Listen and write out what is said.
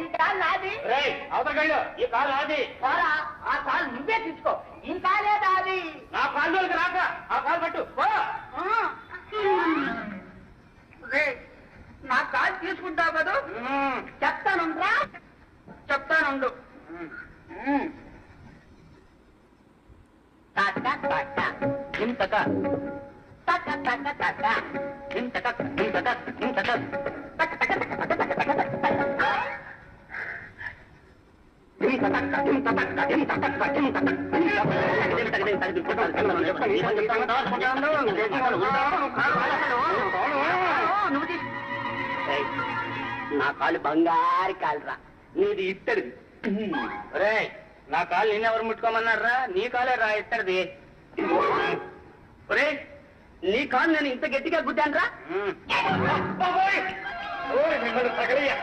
ఈ కాలు నాది. అవతలకెళ్ళు, ఈ కాలు నాది. పోరా, ఆ కాలు నువ్వే తీసుకో. ఈ కాలే నాది. నా కాలు రాక ఆ కాలు పట్టు. నా కాలు తీసుకుంటావు కదా, చెప్తానుండ్రా, చెప్తానుండు. ఇంతక నా కాలు బంగారు కాలురా, నీది ఇత్తడిది. రే, నా కాలు నిన్నెవరు ముట్టుకోమన్నారా? నీ కాలే రా ఇత్తడిది. ఒరే, నీ కాలు నేను ఇంత గట్టిగా గుద్దాను రా. మిమ్మల్ని తగలయ్యా.